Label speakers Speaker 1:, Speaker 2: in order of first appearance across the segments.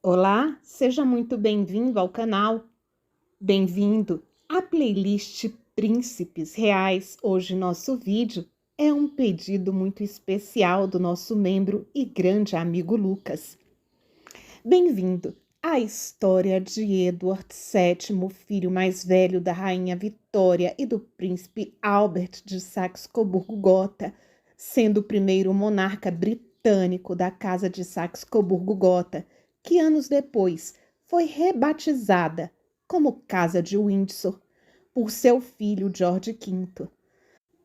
Speaker 1: Olá, seja muito bem-vindo ao canal. Bem-vindo à playlist Príncipes Reais. Hoje nosso vídeo é um pedido muito especial do nosso membro e grande amigo Lucas. Bem-vindo à história de Edward VII, filho mais velho da rainha Vitória e do príncipe Albert de Saxe-Coburgo-Gotha, sendo o primeiro monarca britânico da Casa de Saxe-Coburgo-Gotha, que anos depois foi rebatizada como Casa de Windsor por seu filho George V.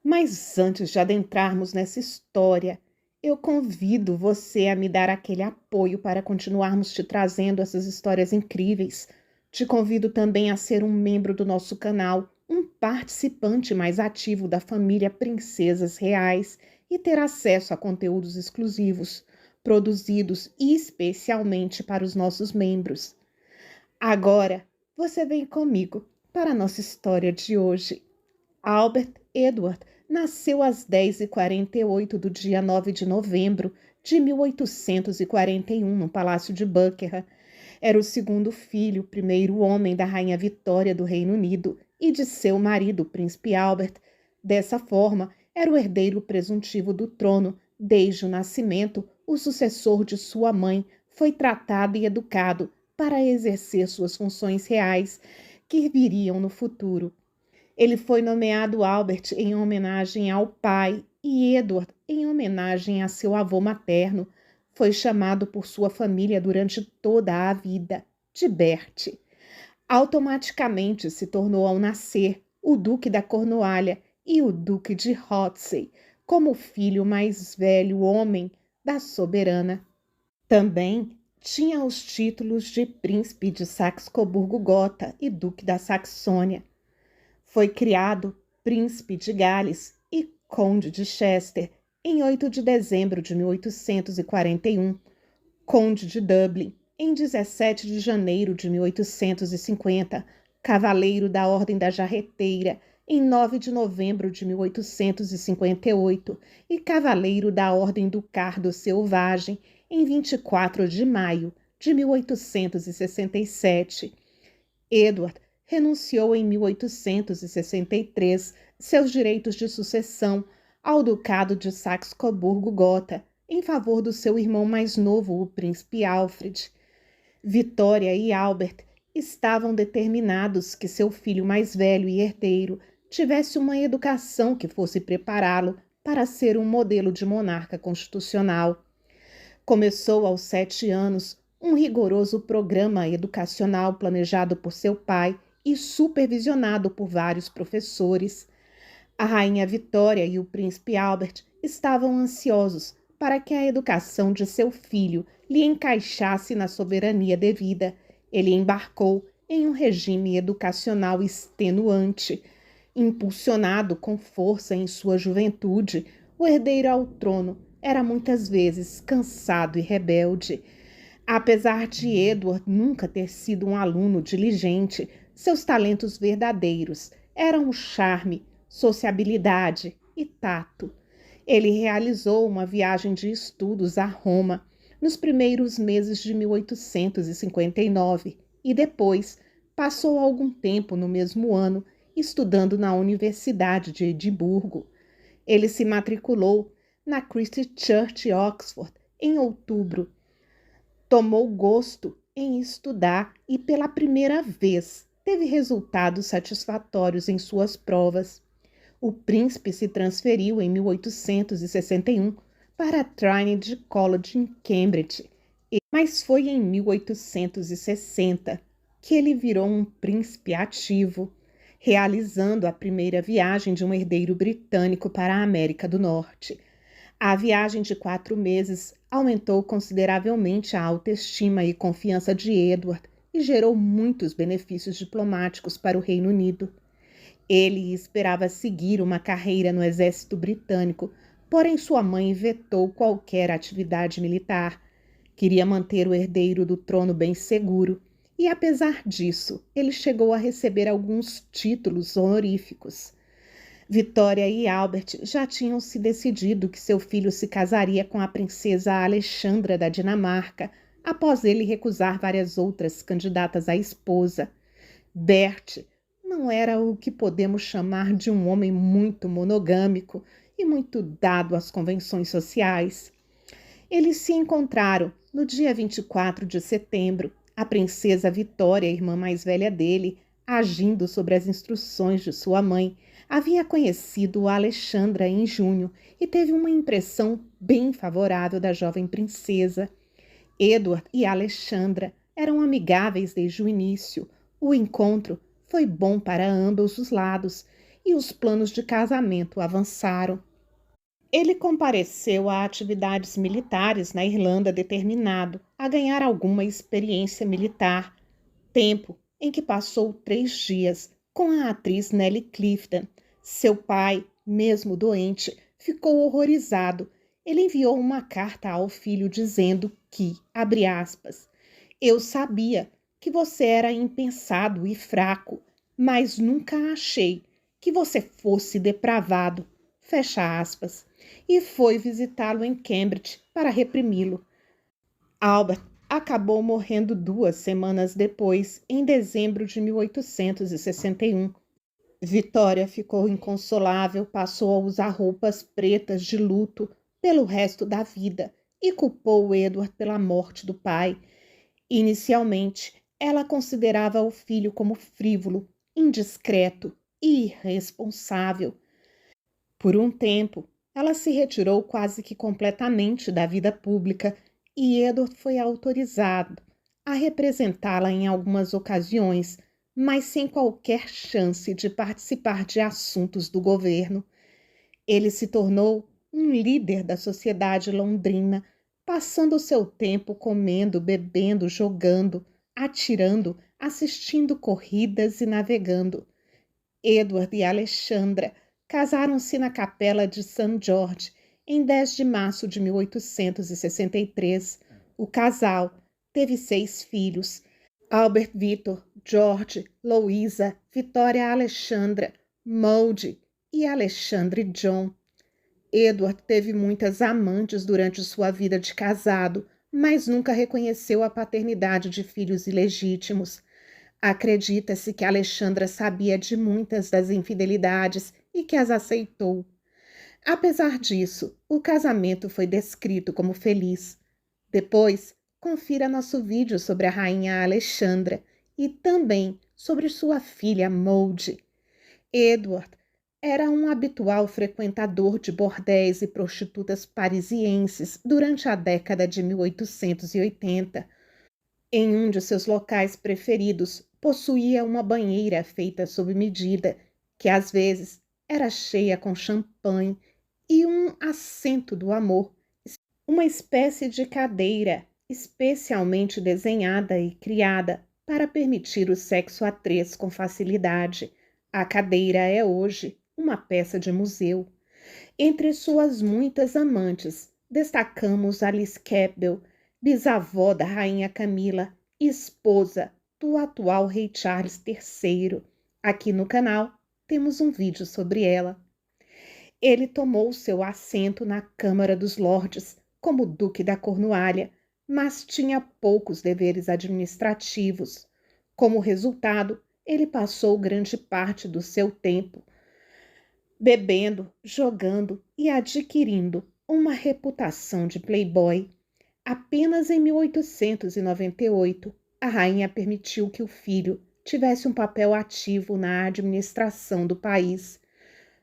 Speaker 1: Mas antes de adentrarmos nessa história, eu convido você a me dar aquele apoio para continuarmos te trazendo essas histórias incríveis. Te convido também a ser um membro do nosso canal, um participante mais ativo da família Princesas Reais e ter acesso a conteúdos exclusivos, produzidos especialmente para os nossos membros. Agora, você vem comigo para a nossa história de hoje. Albert Edward nasceu às 10h48 do dia 9 de novembro de 1841, no Palácio de Buckingham. Era o segundo filho, primeiro homem da Rainha Vitória do Reino Unido e de seu marido, o príncipe Albert. Dessa forma, era o herdeiro presuntivo do trono. Desde o nascimento, o sucessor de sua mãe foi tratado e educado para exercer suas funções reais, que viriam no futuro. Ele foi nomeado Albert em homenagem ao pai e Edward em homenagem a seu avô materno. Foi chamado por sua família durante toda a vida de Bert. Automaticamente se tornou ao nascer o Duque da Cornualha e o Duque de Rothesay, como filho mais velho homem da soberana. Também tinha os títulos de Príncipe de Saxe-Coburgo-Gotha e Duque da Saxônia. Foi criado Príncipe de Gales e Conde de Chester em 8 de dezembro de 1841, Conde de Dublin em 17 de janeiro de 1850, Cavaleiro da Ordem da Jarreteira em 9 de novembro de 1858 e Cavaleiro da Ordem do Cardo Selvagem em 24 de maio de 1867. Edward renunciou em 1863 seus direitos de sucessão ao Ducado de Saxe-Coburgo-Gotha em favor do seu irmão mais novo, o príncipe Alfred. Vitória e Albert estavam determinados que seu filho mais velho e herdeiro tivesse uma educação que fosse prepará-lo para ser um modelo de monarca constitucional. Começou aos 7 anos um rigoroso programa educacional planejado por seu pai e supervisionado por vários professores. A rainha Vitória e o príncipe Albert estavam ansiosos para que a educação de seu filho lhe encaixasse na soberania devida. Ele embarcou em um regime educacional extenuante. Impulsionado com força em sua juventude, o herdeiro ao trono era muitas vezes cansado e rebelde. Apesar de Edward nunca ter sido um aluno diligente, seus talentos verdadeiros eram o charme, sociabilidade e tato. Ele realizou uma viagem de estudos a Roma nos primeiros meses de 1859 e depois passou algum tempo no mesmo ano estudando na Universidade de Edimburgo. Ele se matriculou na Christ Church, Oxford, em outubro. Tomou gosto em estudar e, pela primeira vez, teve resultados satisfatórios em suas provas. O príncipe se transferiu em 1861 para Trinity College em Cambridge, mas foi em 1860 que ele virou um príncipe ativo, realizando a primeira viagem de um herdeiro britânico para a América do Norte. A viagem de 4 meses aumentou consideravelmente a autoestima e confiança de Edward e gerou muitos benefícios diplomáticos para o Reino Unido. Ele esperava seguir uma carreira no exército britânico, porém sua mãe vetou qualquer atividade militar. Queria manter o herdeiro do trono bem seguro e, apesar disso, ele chegou a receber alguns títulos honoríficos. Vitória e Albert já tinham se decidido que seu filho se casaria com a princesa Alexandra da Dinamarca, após ele recusar várias outras candidatas à esposa. Bert não era o que podemos chamar de um homem muito monogâmico e muito dado às convenções sociais. Eles se encontraram no dia 24 de setembro. A princesa Vitória, a irmã mais velha dele, agindo sobre as instruções de sua mãe, havia conhecido Alexandra em junho e teve uma impressão bem favorável da jovem princesa. Edward e Alexandra eram amigáveis desde o início. O encontro foi bom para ambos os lados e os planos de casamento avançaram. Ele compareceu a atividades militares na Irlanda determinado a ganhar alguma experiência militar, tempo em que passou 3 dias com a atriz Nellie Clifton. Seu pai, mesmo doente, ficou horrorizado. Ele enviou uma carta ao filho dizendo que, abre aspas, eu sabia que você era impensado e fraco, mas nunca achei que você fosse depravado, fecha aspas, e foi visitá-lo em Cambridge para reprimi-lo. Albert acabou morrendo 2 semanas depois, em dezembro de 1861. Vitória ficou inconsolável, passou a usar roupas pretas de luto pelo resto da vida e culpou Edward pela morte do pai. Inicialmente, ela considerava o filho como frívolo, indiscreto e irresponsável. Por um tempo, ela se retirou quase que completamente da vida pública e Edward foi autorizado a representá-la em algumas ocasiões, mas sem qualquer chance de participar de assuntos do governo. Ele se tornou um líder da sociedade londrina, passando seu tempo comendo, bebendo, jogando, atirando, assistindo corridas e navegando. Edward e Alexandra casaram-se na Capela de St. George em 10 de março de 1863. O casal teve 6 filhos: Albert Victor, George, Louisa, Vitória Alexandra, Maud e Alexandre John. Edward teve muitas amantes durante sua vida de casado, mas nunca reconheceu a paternidade de filhos ilegítimos. Acredita-se que Alexandra sabia de muitas das infidelidades e que as aceitou. Apesar disso, o casamento foi descrito como feliz. Depois, confira nosso vídeo sobre a rainha Alexandra e também sobre sua filha Maud. Edward era um habitual frequentador de bordéis e prostitutas parisienses durante a década de 1880. Em um de seus locais preferidos, possuía uma banheira feita sob medida, que às vezes era cheia com champanhe, e um assento do amor, uma espécie de cadeira especialmente desenhada e criada para permitir o sexo a 3 com facilidade. A cadeira é hoje uma peça de museu. Entre suas muitas amantes, destacamos Alice Campbell, bisavó da rainha Camila e esposa do atual rei Charles III. Aqui no canal temos um vídeo sobre ela. Ele tomou seu assento na Câmara dos Lordes como Duque da Cornualha, mas tinha poucos deveres administrativos. Como resultado, ele passou grande parte do seu tempo bebendo, jogando e adquirindo uma reputação de playboy. Apenas em 1898, a rainha permitiu que o filho tivesse um papel ativo na administração do país.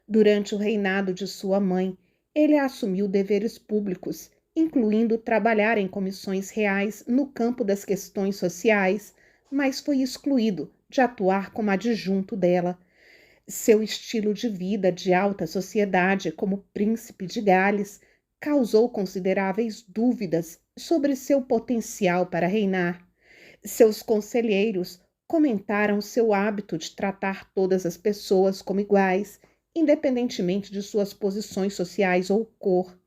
Speaker 1: Durante o reinado de sua mãe, ele assumiu deveres públicos, incluindo trabalhar em comissões reais no campo das questões sociais, mas foi excluído de atuar como adjunto dela. Seu estilo de vida de alta sociedade como príncipe de Gales causou consideráveis dúvidas sobre seu potencial para reinar. Seus conselheiros comentaram seu hábito de tratar todas as pessoas como iguais, independentemente de suas posições sociais ou cor.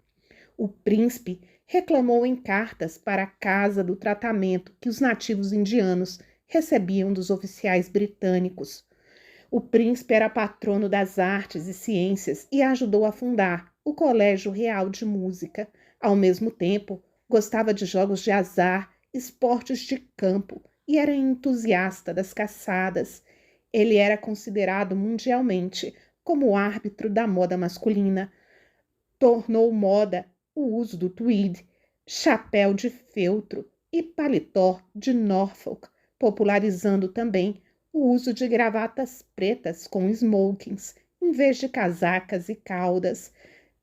Speaker 1: O príncipe reclamou em cartas para a Casa do tratamento que os nativos indianos recebiam dos oficiais britânicos. O príncipe era patrono das artes e ciências e ajudou a fundar o Colégio Real de Música. Ao mesmo tempo, gostava de jogos de azar esportes de campo e era entusiasta das caçadas. Ele era considerado mundialmente como árbitro da moda masculina. Tornou moda o uso do tweed, chapéu de feltro e paletó de Norfolk, popularizando também o uso de gravatas pretas com smokings, em vez de casacas e caudas.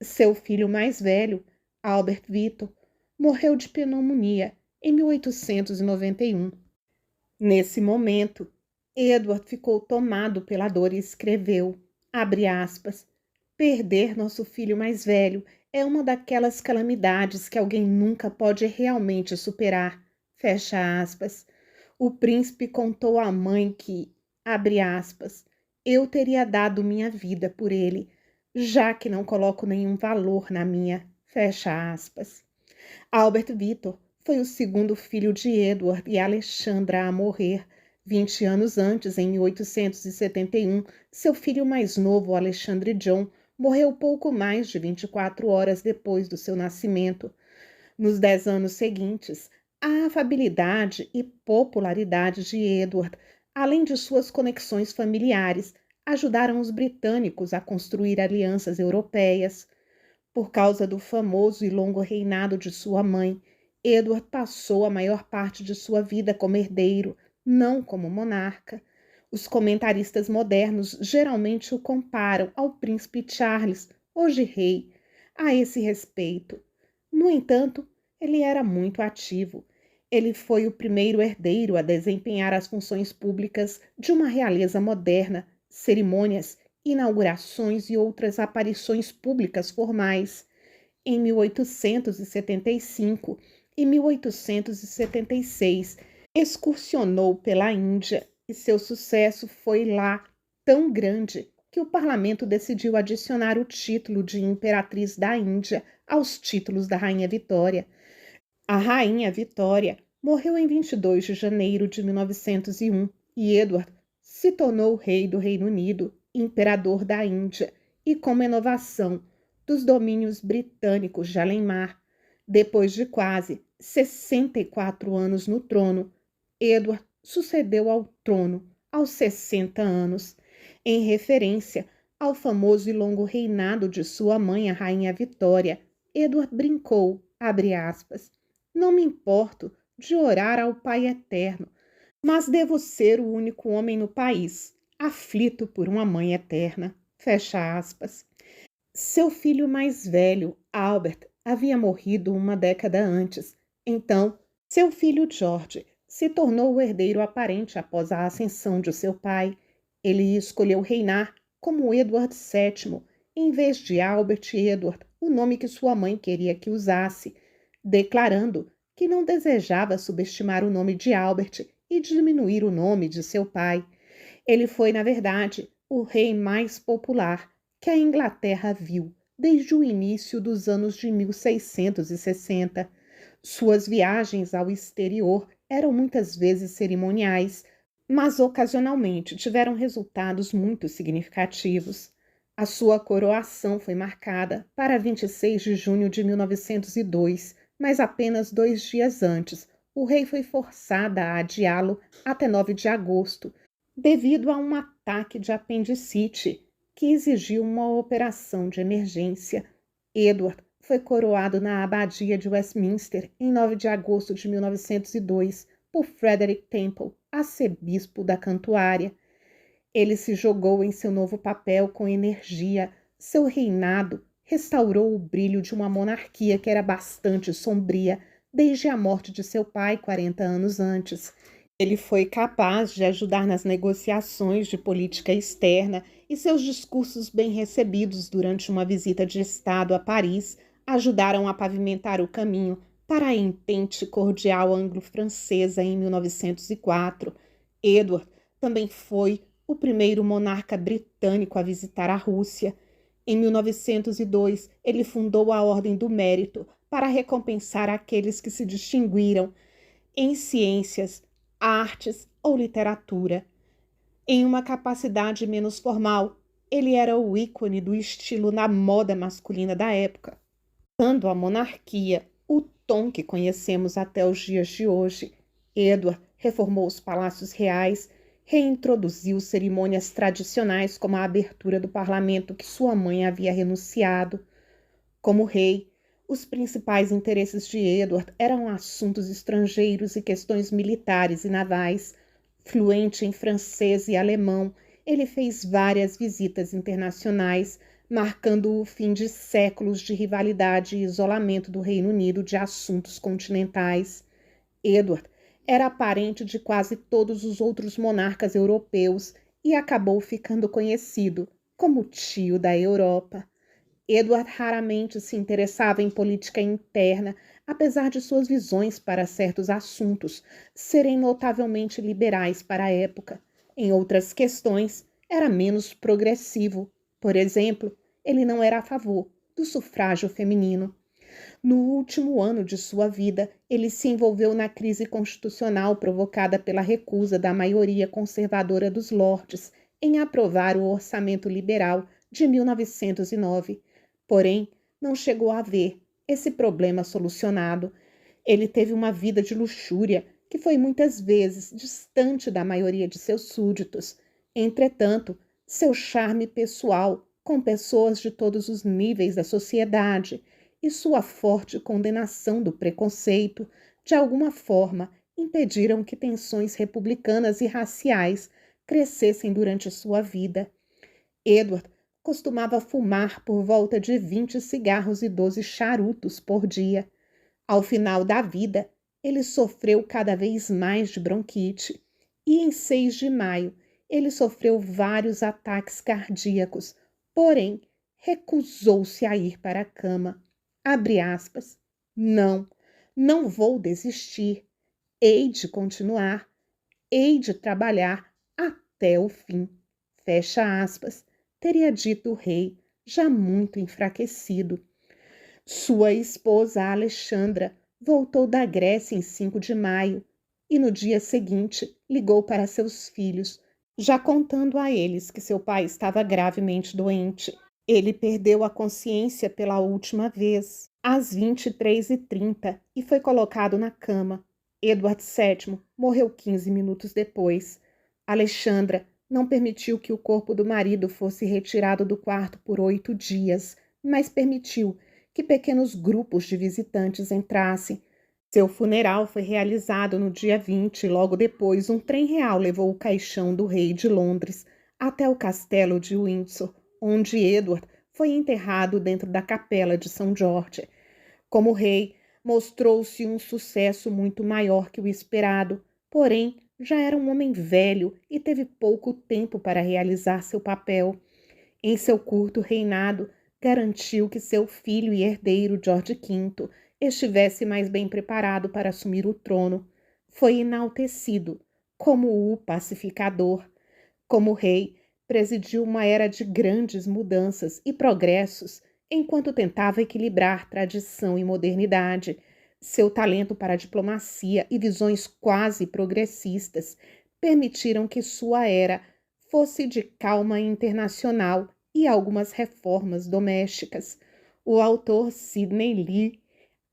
Speaker 1: Seu filho mais velho, Albert Victor, morreu de pneumonia em 1891. Nesse momento, Edward ficou tomado pela dor e escreveu, abre aspas, perder nosso filho mais velho é uma daquelas calamidades que alguém nunca pode realmente superar, fecha aspas. O príncipe contou à mãe que, abre aspas, eu teria dado minha vida por ele, já que não coloco nenhum valor na minha, fecha aspas. Albert Victor foi o segundo filho de Edward e Alexandra a morrer. 20 anos antes, em 1871, seu filho mais novo, Alexandre John, morreu pouco mais de 24 horas depois do seu nascimento. Nos 10 anos seguintes, a afabilidade e popularidade de Edward, além de suas conexões familiares, ajudaram os britânicos a construir alianças europeias. Por causa do famoso e longo reinado de sua mãe, Edward passou a maior parte de sua vida como herdeiro, não como monarca. Os comentaristas modernos geralmente o comparam ao príncipe Charles, hoje rei. A esse respeito, no entanto, ele era muito ativo. Ele foi o primeiro herdeiro a desempenhar as funções públicas de uma realeza moderna, cerimônias, inaugurações e outras aparições públicas formais. Em 1875 e 1876, excursionou pela Índia e seu sucesso foi lá tão grande que o parlamento decidiu adicionar o título de Imperatriz da Índia aos títulos da Rainha Vitória. A Rainha Vitória morreu em 22 de janeiro de 1901 e Edward se tornou rei do Reino Unido, imperador da Índia e com inovação dos domínios britânicos de além-mar. Depois de quase 64 anos no trono, Edward sucedeu ao trono aos 60 anos, em referência ao famoso e longo reinado de sua mãe, a Rainha Vitória. Edward brincou, abre aspas, não me importo de orar ao Pai Eterno, mas devo ser o único homem no país, aflito por uma mãe eterna, fecha aspas. Seu filho mais velho, Albert, havia morrido uma década antes. Então, seu filho George se tornou o herdeiro aparente após a ascensão de seu pai. Ele escolheu reinar como Edward VII, em vez de Albert Edward, o nome que sua mãe queria que usasse, declarando que não desejava subestimar o nome de Albert e diminuir o nome de seu pai. Ele foi, na verdade, o rei mais popular que a Inglaterra viu desde o início dos anos de 1660. Suas viagens ao exterior eram muitas vezes cerimoniais, mas ocasionalmente tiveram resultados muito significativos. A sua coroação foi marcada para 26 de junho de 1902, mas apenas 2 dias antes, o rei foi forçado a adiá-lo até 9 de agosto, devido a um ataque de apendicite que exigiu uma operação de emergência. Edward foi coroado na Abadia de Westminster em 9 de agosto de 1902 por Frederick Temple, arcebispo da Cantuária. Ele se jogou em seu novo papel com energia. Seu reinado restaurou o brilho de uma monarquia que era bastante sombria desde a morte de seu pai 40 anos antes. Ele foi capaz de ajudar nas negociações de política externa e seus discursos bem recebidos durante uma visita de Estado a Paris ajudaram a pavimentar o caminho para a entente cordial anglo-francesa em 1904. Edward também foi o primeiro monarca britânico a visitar a Rússia. Em 1902, ele fundou a Ordem do Mérito para recompensar aqueles que se distinguiram em ciências, artes ou literatura. Em uma capacidade menos formal, ele era o ícone do estilo na moda masculina da época, dando à monarquia o tom que conhecemos até os dias de hoje. Edward reformou os palácios reais, reintroduziu cerimônias tradicionais como a abertura do parlamento que sua mãe havia renunciado. Como rei, os principais interesses de Edward eram assuntos estrangeiros e questões militares e navais. Fluente em francês e alemão, ele fez várias visitas internacionais, marcando o fim de séculos de rivalidade e isolamento do Reino Unido de assuntos continentais. Edward era parente de quase todos os outros monarcas europeus e acabou ficando conhecido como tio da Europa. Edward raramente se interessava em política interna, apesar de suas visões para certos assuntos serem notavelmente liberais para a época. Em outras questões, era menos progressivo. Por exemplo, ele não era a favor do sufrágio feminino. No último ano de sua vida, ele se envolveu na crise constitucional provocada pela recusa da maioria conservadora dos lordes em aprovar o orçamento liberal de 1909. Porém, não chegou a ver esse problema solucionado. Ele teve uma vida de luxúria que foi muitas vezes distante da maioria de seus súditos. Entretanto, seu charme pessoal com pessoas de todos os níveis da sociedade e sua forte condenação do preconceito, de alguma forma, impediram que tensões republicanas e raciais crescessem durante sua vida. Edward costumava fumar por volta de 20 cigarros e 12 charutos por dia. Ao final da vida, ele sofreu cada vez mais de bronquite e em 6 de maio ele sofreu vários ataques cardíacos, porém recusou-se a ir para a cama. Abre aspas. Não vou desistir. Hei de continuar. Hei de trabalhar até o fim. Fecha aspas. Teria dito o rei, já muito enfraquecido. Sua esposa Alexandra voltou da Grécia em 5 de maio e no dia seguinte ligou para seus filhos, já contando a eles que seu pai estava gravemente doente. Ele perdeu a consciência pela última vez, às 23h30, e foi colocado na cama. Edward VII morreu 15 minutos depois. Alexandra não permitiu que o corpo do marido fosse retirado do quarto por 8 dias, mas permitiu que pequenos grupos de visitantes entrassem. Seu funeral foi realizado no dia 20 e logo depois um trem real levou o caixão do rei de Londres até o castelo de Windsor, onde Edward foi enterrado dentro da capela de São Jorge. Como rei, mostrou-se um sucesso muito maior que o esperado, porém já era um homem velho e teve pouco tempo para realizar seu papel. Em seu curto reinado, garantiu que seu filho e herdeiro George V estivesse mais bem preparado para assumir o trono. Foi enaltecido como o pacificador. Como rei, presidiu uma era de grandes mudanças e progressos, enquanto tentava equilibrar tradição e modernidade. Seu talento para a diplomacia e visões quase progressistas permitiram que sua era fosse de calma internacional e algumas reformas domésticas. O autor Sidney Lee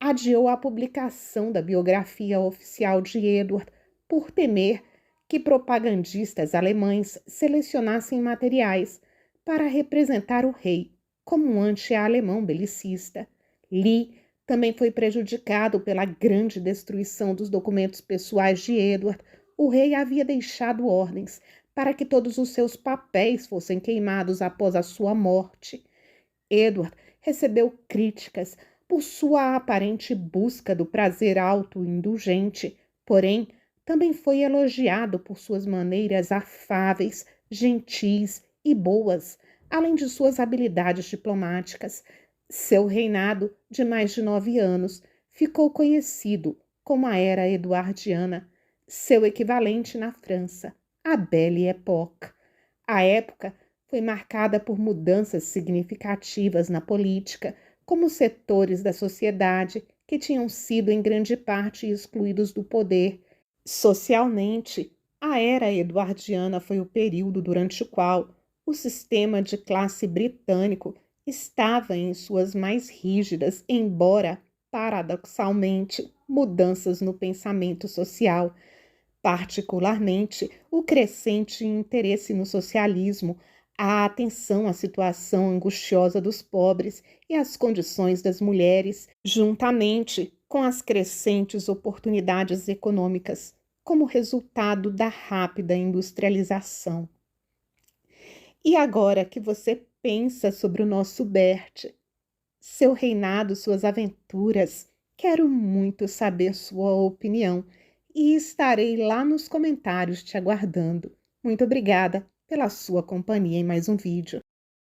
Speaker 1: adiou a publicação da biografia oficial de Edward por temer que propagandistas alemães selecionassem materiais para representar o rei como um anti-alemão belicista. Lee também foi prejudicado pela grande destruição dos documentos pessoais de Edward. O rei havia deixado ordens para que todos os seus papéis fossem queimados após a sua morte. Edward recebeu críticas por sua aparente busca do prazer autoindulgente, porém também foi elogiado por suas maneiras afáveis, gentis e boas, além de suas habilidades diplomáticas. Seu reinado, de mais de 9 anos, ficou conhecido como a Era Eduardiana, seu equivalente na França, a Belle Époque. A época foi marcada por mudanças significativas na política, como setores da sociedade que tinham sido em grande parte excluídos do poder. Socialmente, a Era Eduardiana foi o período durante o qual o sistema de classe britânico estava em suas mais rígidas, embora paradoxalmente, mudanças no pensamento social, particularmente o crescente interesse no socialismo, a atenção à situação angustiosa dos pobres e às condições das mulheres, juntamente com as crescentes oportunidades econômicas, como resultado da rápida industrialização. E agora que você pensa sobre o nosso Bert, seu reinado, suas aventuras, quero muito saber sua opinião e estarei lá nos comentários te aguardando. Muito obrigada pela sua companhia em mais um vídeo.